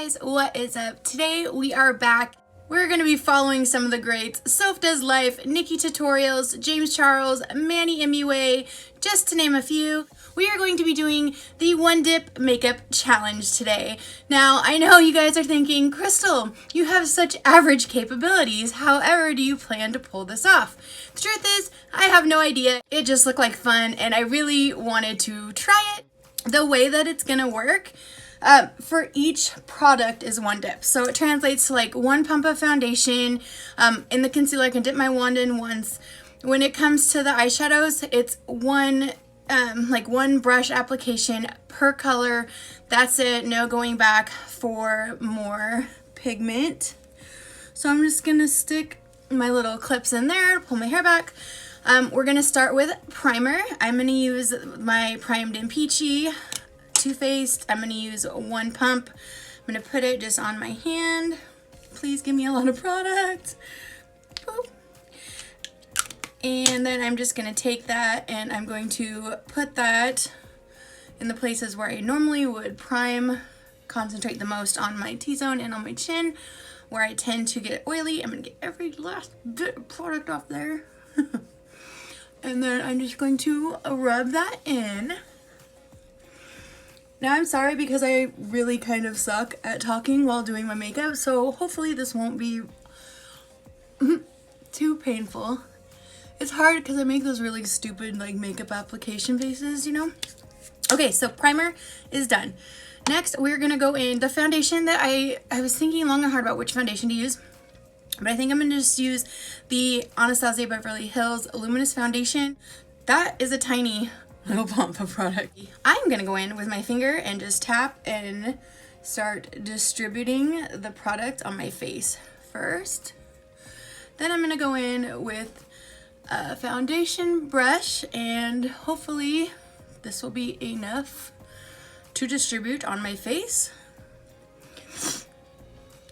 guys, what is up? Today we are back. We're going to be following some of the greats: Sophdoeslife, Nikkietutorials, James Charles, MannyMua, just to name a few. We are going to be doing the One Dip Makeup Challenge today. Now, I know you guys are thinking, Crystal, you have such average capabilities. However, do you plan to pull this off? The truth is, I have no idea. It just looked like fun, and I really wanted to try it. The way that it's going to work, for each product is one dip. So it translates to like one pump of foundation. In the concealer, I can dip my wand in once. When it comes to the eyeshadows, it's one brush application per color. That's it. No going back for more pigment. So I'm just gonna stick my little clips in there to pull my hair back. We're gonna start with primer. I'm gonna use my Primed and Peachy Too Faced. I'm gonna use one pump. I'm gonna put it just on my hand. Please give me a lot of product. Boop. And then I'm just gonna take that and I'm going to put that in the places where I normally would prime, concentrate the most on my T-zone and on my chin, where I tend to get oily. I'm gonna get every last bit of product off there. And then I'm just going to rub that in. Now I'm sorry because I really kind of suck at talking while doing my makeup, so hopefully this won't be too painful. It's hard because I make those really stupid like makeup application faces, you know? Okay, so primer is done. Next, we're gonna go in the foundation that I was thinking long and hard about which foundation to use. But I think I'm going to just use the Anastasia Beverly Hills Luminous Foundation. That is a tiny little pump of product. I'm going to go in with my finger and just tap and start distributing the product on my face first. Then I'm going to go in with a foundation brush, and hopefully this will be enough to distribute on my face.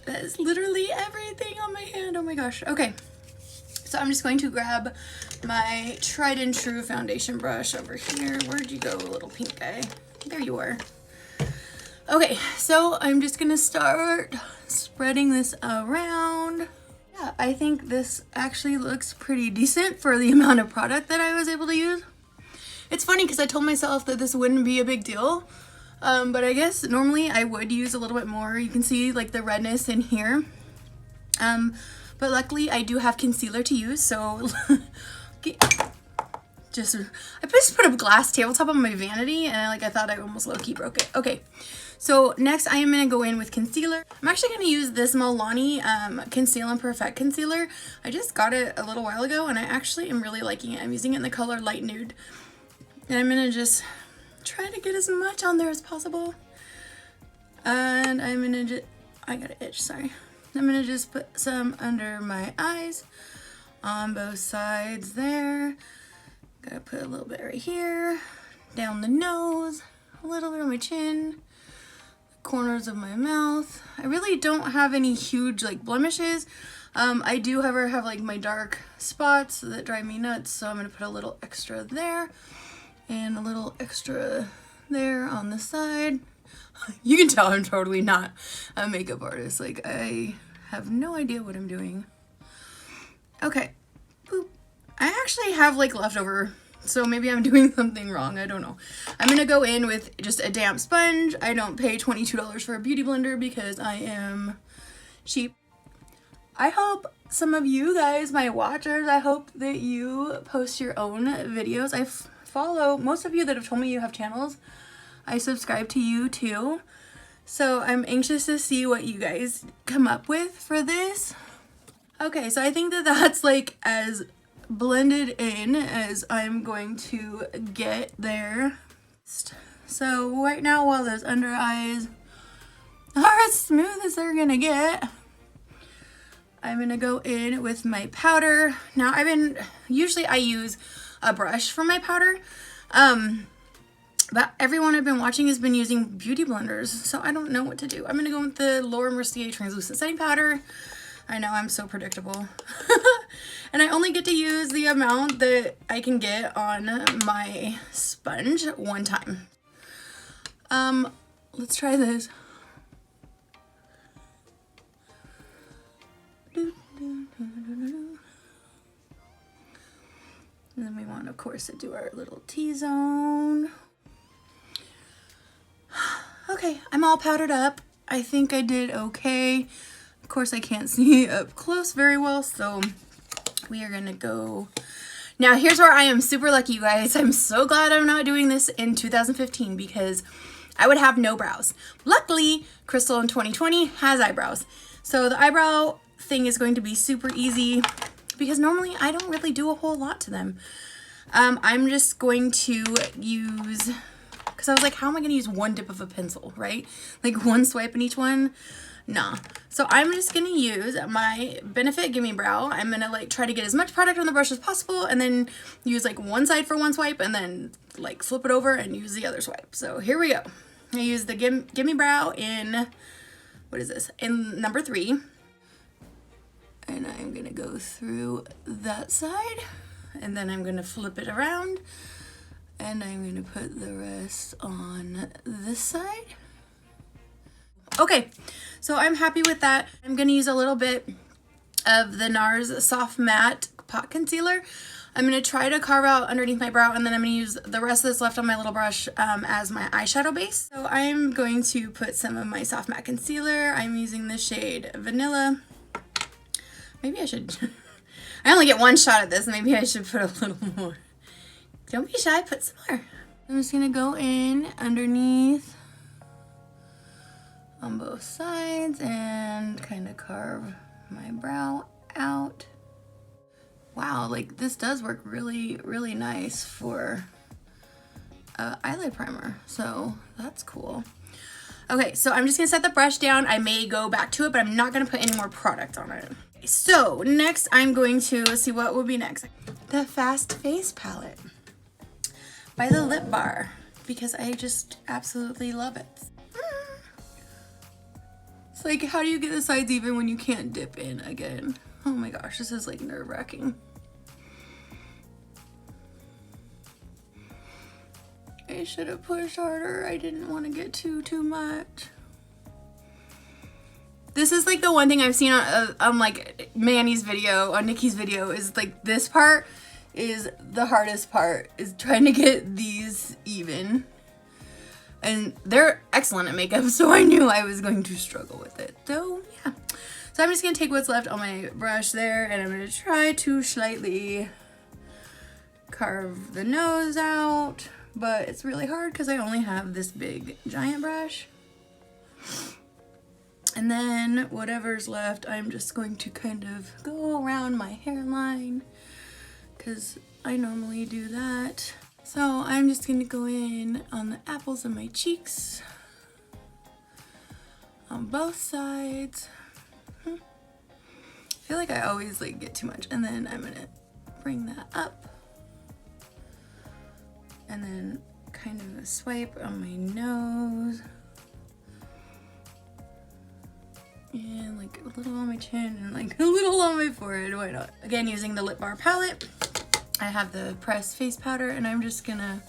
That is literally everything on my hand. Oh my gosh. Okay. So I'm just going to grab my tried and true foundation brush over here. Where'd you go, little pink guy? There you are. Okay, so I'm just gonna start spreading this around. Yeah, I think this actually looks pretty decent for the amount of product that I was able to use. It's funny because I told myself that this wouldn't be a big deal. But I guess normally I would use a little bit more. You can see like the redness in here. But luckily I do have concealer to use, so I just put a glass tabletop on my vanity and I thought I almost low-key broke it. Okay, so next I am going to go in with concealer. I'm actually going to use this Milani Conceal and Perfect Concealer. I just got it a little while ago and I actually am really liking it. I'm using it in the color Light Nude. And I'm going to just try to get as much on there as possible. And I'm gonna just, I got an itch, sorry. I'm gonna just put some under my eyes on both sides there. Gotta put a little bit right here, down the nose, a little bit on my chin, corners of my mouth. I really don't have any huge like blemishes. I do however have like my dark spots that drive me nuts, so I'm gonna put a little extra there. And a little extra there on the side. You can tell I'm totally not a makeup artist. Like, I have no idea what I'm doing. Okay. Boop. I actually have like leftover, so maybe I'm doing something wrong. I don't know. I'm gonna go in with just a damp sponge. I don't pay $22 for a beauty blender because I am cheap. I hope some of you guys, my watchers, I hope that you post your own videos. I follow most of you that have told me you have channels. I subscribe to you too, so I'm anxious to see what you guys come up with for this. Okay, so I think that that's like as blended in as I'm going to get there. So right now, while those under eyes are as smooth as they're gonna get, I'm gonna go in with my powder. Now usually I use a brush for my powder, but everyone I've been watching has been using beauty blenders, so I don't know what to do. I'm gonna go with the Laura Mercier translucent setting powder. I know, I'm so predictable. And I only get to use the amount that I can get on my sponge one time. Let's try this. And then we want, of course, to do our little T-zone. Okay, I'm all powdered up. I think I did okay. Of course, I can't see up close very well, so we are gonna go. Now, here's where I am super lucky, you guys. I'm so glad I'm not doing this in 2015 because I would have no brows. Luckily, Crystal in 2020 has eyebrows. So the eyebrow thing is going to be super easy because normally I don't really do a whole lot to them. I'm just going to use, because I was like, how am I going to use one dip of a pencil, right? Like one swipe in each one? Nah. So I'm just going to use my Benefit Gimme Brow. I'm going to like try to get as much product on the brush as possible and then use like one side for one swipe and then like flip it over and use the other swipe. So here we go. I use the Gimme Brow in, what is this? In number 3. And I'm going to go through that side and then I'm going to flip it around and I'm going to put the rest on this side. Okay, so I'm happy with that. I'm going to use a little bit of the NARS Soft Matte Pot Concealer. I'm going to try to carve out underneath my brow and then I'm going to use the rest that's left on my little brush as my eyeshadow base. So I'm going to put some of my Soft Matte Concealer. I'm using the shade Vanilla. Maybe I should, I only get one shot at this. Maybe I should put a little more. Don't be shy, put some more. I'm just going to go in underneath on both sides and kind of carve my brow out. Wow, like this does work really, really nice for eyelid primer, so that's cool. Okay, so I'm just gonna set the brush down. I may go back to it, but I'm not gonna put any more product on it. So next I'm going to, let's see what will be next. The Fast Face Palette by the Lip Bar, because I just absolutely love it. It's like, how do you get the sides even when you can't dip in again? Oh my gosh, this is like nerve-wracking. I should have pushed harder. I didn't want to get too much. This is like the one thing I've seen on like Manny's video, on Nikkie's video, is like this part is the hardest part, is trying to get these even. And they're excellent at makeup, so I knew I was going to struggle with it. So, yeah. So I'm just going to take what's left on my brush there, and I'm going to try to slightly carve the nose out. But it's really hard because I only have this big giant brush. And then whatever's left, I'm just going to kind of go around my hairline because I normally do that. So I'm just going to go in on the apples of my cheeks on both sides. I feel like I always like get too much, and then I'm going to bring that up and then kind of a swipe on my nose and like a little on my chin and like a little on my forehead. Why not? Again, using the Lip Bar palette. I have the pressed face powder and I'm just gonna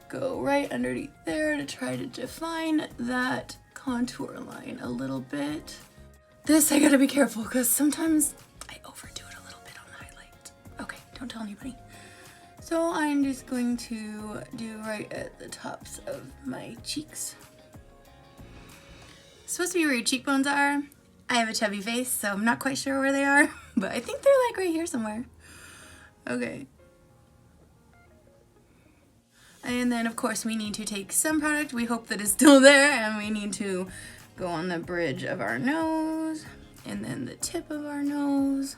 go right underneath there to try to define that contour line a little bit. This I gotta be careful because sometimes I overdo it a little bit on the highlight. Okay, don't tell anybody. So I'm just going to do right at the tops of my cheeks. It's supposed to be where your cheekbones are. I have a chubby face, so I'm not quite sure where they are, but I think they're like right here somewhere. Okay. And then of course we need to take some product. We hope that it's still there, and we need to go on the bridge of our nose and then the tip of our nose.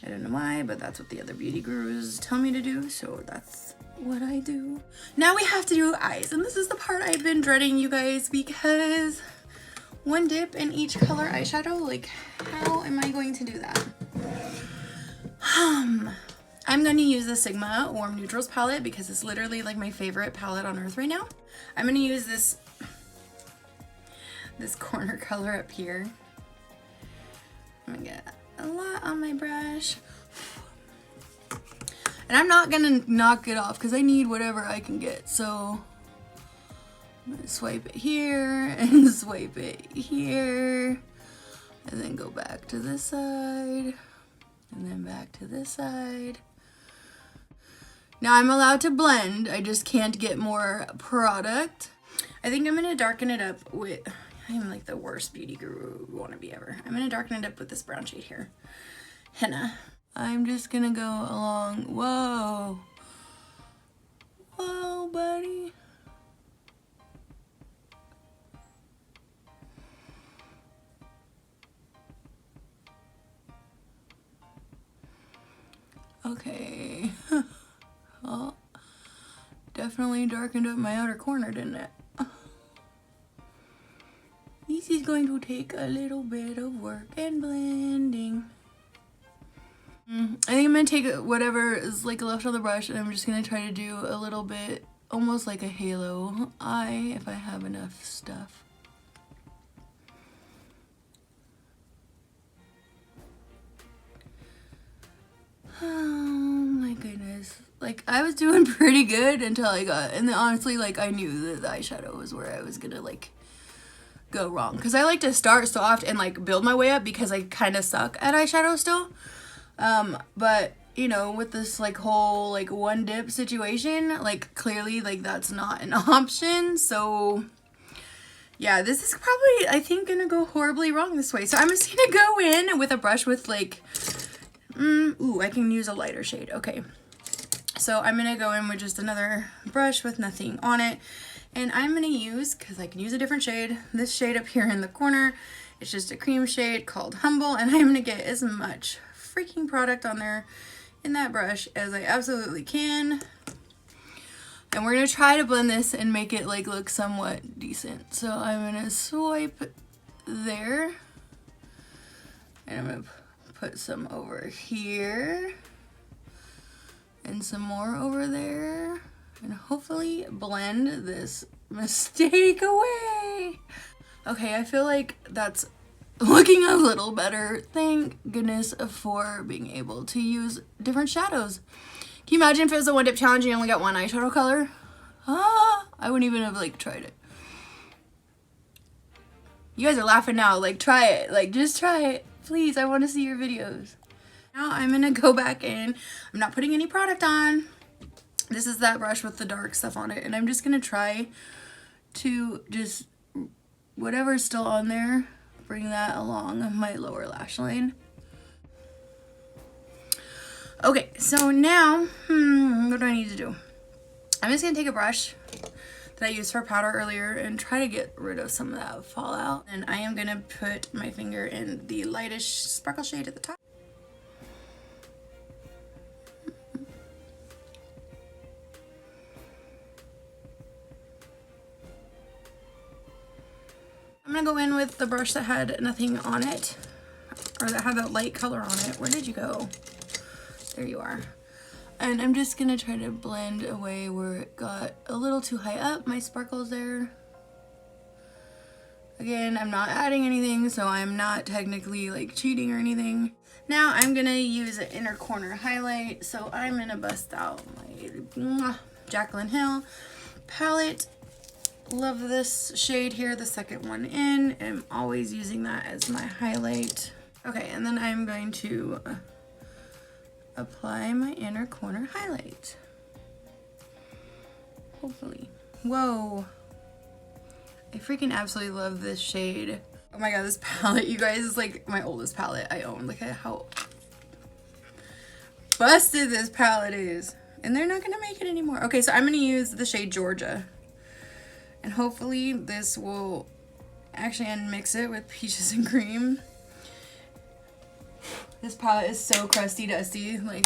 I don't know why, but that's what the other beauty gurus tell me to do, so that's what I do. Now we have to do eyes, and this is the part I've been dreading, you guys, because one dip in each color eyeshadow, like how am I going to do that? I'm going to use the Sigma Warm Neutrals palette because it's literally like my favorite palette on earth right now. I'm going to use this corner color up here. I'm going to get a lot on my brush. And I'm not going to knock it off because I need whatever I can get. So I'm going to swipe it here and swipe it here. and then go back to this side, and then back to this side. Now I'm allowed to blend, I just can't get more product. I think I'm gonna darken it up with, I'm like the worst beauty guru wannabe ever. I'm gonna darken it up with this brown shade here, henna. I'm just gonna go along, whoa. Whoa, buddy. Okay. Well, definitely darkened up my outer corner, didn't it? This is going to take a little bit of work and blending. I think I'm gonna take whatever is like left on the brush, and I'm just gonna try to do a little bit, almost like a halo eye, if I have enough stuff. Oh my goodness. Like, I was doing pretty good until I got, and then honestly, like, I knew that the eyeshadow was where I was gonna, like, go wrong. Because I like to start soft and, like, build my way up because I kind of suck at eyeshadow still. But, you know, with this, like, whole, like, one dip situation, like, clearly, like, that's not an option. So, yeah, this is probably, I think, gonna go horribly wrong this way. So I'm just gonna go in with a brush with, like, ooh, I can use a lighter shade. Okay. So I'm going to go in with just another brush with nothing on it. And I'm going to use, because I can use a different shade, this shade up here in the corner. It's just a cream shade called Humble. And I'm going to get as much freaking product on there in that brush as I absolutely can. And we're going to try to blend this and make it like look somewhat decent. So I'm going to swipe there. And I'm going to put some over here. And some more over there. And hopefully blend this mistake away. Okay, I feel like that's looking a little better. Thank goodness for being able to use different shadows. Can you imagine if it was a one dip challenge and you only got one eyeshadow color? Ah, I wouldn't even have like tried it. You guys are laughing now. Like, try it. Like, just try it. Please, I want to see your videos. Now I'm gonna go back in. I'm not putting any product on. This is that brush with the dark stuff on it, and I'm just gonna try to just, whatever's still on there, bring that along my lower lash line. Okay, so now, what do I need to do? I'm just gonna take a brush that I used for powder earlier and try to get rid of some of that fallout. And I am gonna put my finger in the lightest sparkle shade at the top. I'm gonna go in with the brush that had nothing on it, or that had that light color on it. Where did you go? There you are. And I'm just gonna try to blend away where it got a little too high up, my sparkles there. Again, I'm not adding anything, so I'm not technically like cheating or anything. Now I'm gonna use an inner corner highlight, so I'm gonna bust out my Jaclyn Hill palette. Love this shade here, the second one in. I'm always using that as my highlight. Okay, and then I'm going to apply my inner corner highlight. Hopefully. Whoa. I freaking absolutely love this shade. Oh my god, this palette, you guys, is like my oldest palette I own. Look at how busted this palette is. And they're not gonna make it anymore. Okay, so I'm gonna use the shade Georgia. And hopefully this will actually unmix it with Peaches and Cream. This palette is so crusty dusty, like,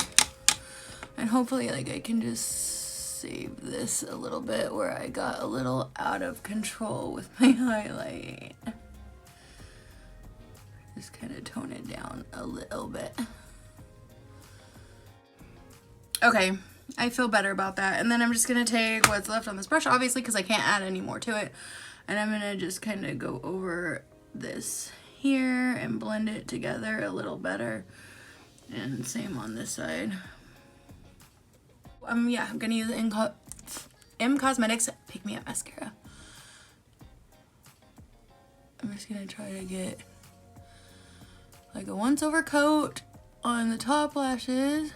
and hopefully like I can just save this a little bit where I got a little out of control with my highlight. Just kind of tone it down a little bit. Okay, I feel better about that. And then I'm just gonna take what's left on this brush, obviously, because I can't add any more to it. And I'm gonna just kind of go over this here and blend it together a little better. And same on this side. Yeah, I'm gonna use the M Cosmetics Pick Me Up Mascara. I'm just gonna try to get like a once over coat on the top lashes.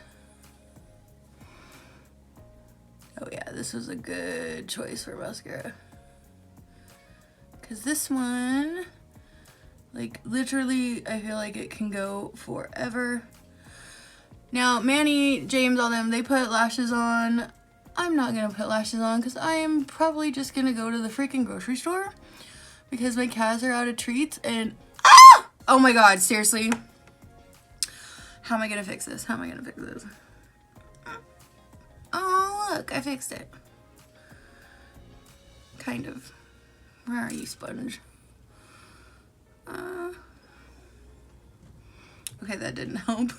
Oh yeah, this was a good choice for mascara. Cause this one, like literally, I feel like it can go forever. Now, Manny, James, all them, they put lashes on. I'm not gonna put lashes on because I am probably just gonna go to the freaking grocery store because my cats are out of treats and ah! Oh my god, seriously. How am I gonna fix this? How am I gonna fix this? Oh, look, I fixed it. Kind of. Where are you, sponge? Okay, that didn't help.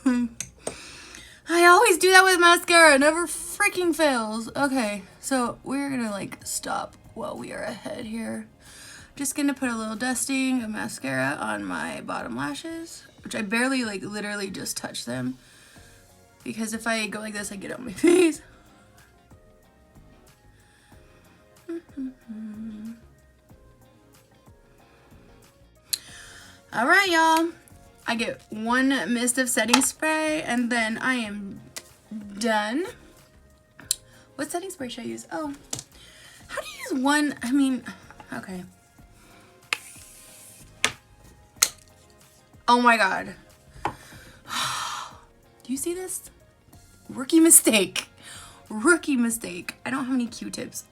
I always do that with mascara. It never freaking fails. Okay, so we're gonna like stop while we are ahead here. Just gonna put a little dusting of mascara on my bottom lashes, which I barely, like, literally just touch them. Because if I go like this, I get it on my face. Alright, y'all. I get one mist of setting spray and then I am done. What setting spray should I use? Oh, how do you use one? I mean, okay. Oh my god. Do you see this? Rookie mistake. Rookie mistake. I don't have any Q-tips.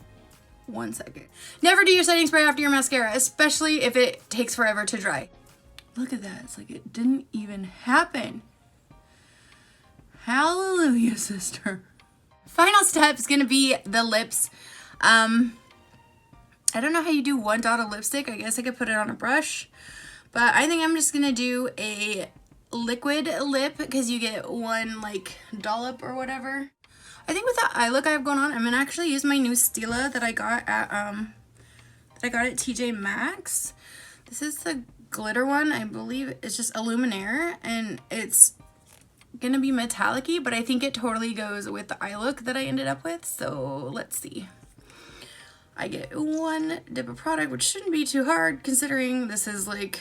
1 second. Never do your setting spray after your mascara, especially if it takes forever to dry. Look at that. It's like it didn't even happen. Hallelujah, sister. Final step is going to be the lips. I don't know how you do one dot of lipstick. I guess I could put it on a brush. But I think I'm just going to do a liquid lip because you get one like dollop or whatever. I think with the eye look I have going on, I'm going to actually use my new Stila that I got at TJ Maxx. This is the glitter one. I believe it's just Illuminaire and it's gonna be metallic-y, but I think it totally goes with the eye look that I ended up with. So let's see. I get one dip of product, which shouldn't be too hard considering this is like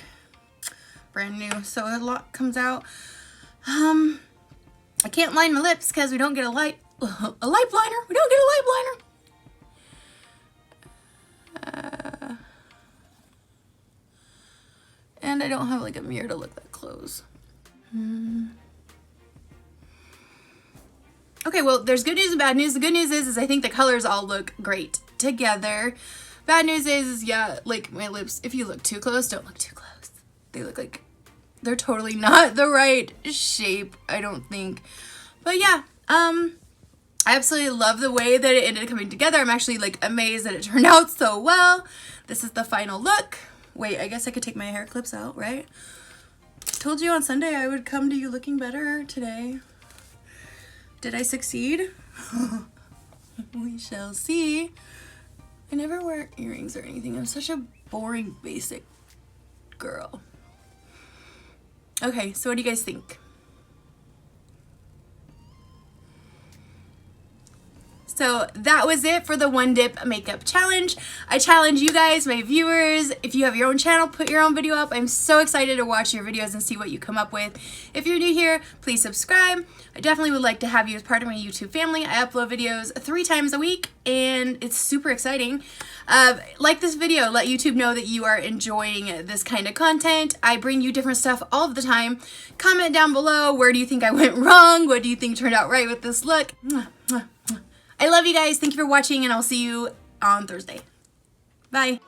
brand new, so a lot comes out. I can't line my lips because we don't get a light liner. We don't get a light liner. And I don't have like a mirror to look that close. Okay, well, there's good news and bad news. The good news is I think the colors all look great together. Bad news is, yeah, like my lips, if you look too close, don't look too close. They look like they're totally not the right shape, I don't think. But yeah, I absolutely love the way that it ended up coming together. I'm actually like amazed that it turned out so well. This is the final look. Wait, I guess I could take my hair clips out, right? Told you on Sunday I would come to you looking better today. Did I succeed? We shall see. I never wear earrings or anything. I'm such a boring, basic girl. Okay, so what do you guys think? So that was it for the One Dip Makeup Challenge. I challenge you guys, my viewers, if you have your own channel, put your own video up. I'm so excited to watch your videos and see what you come up with. If you're new here, please subscribe. I definitely would like to have you as part of my YouTube family. I upload videos 3 times a week and it's super exciting. Like this video, let YouTube know that you are enjoying this kind of content. I bring you different stuff all of the time. Comment down below, where do you think I went wrong? What do you think turned out right with this look? I love you guys. Thank you for watching and I'll see you on Thursday. Bye.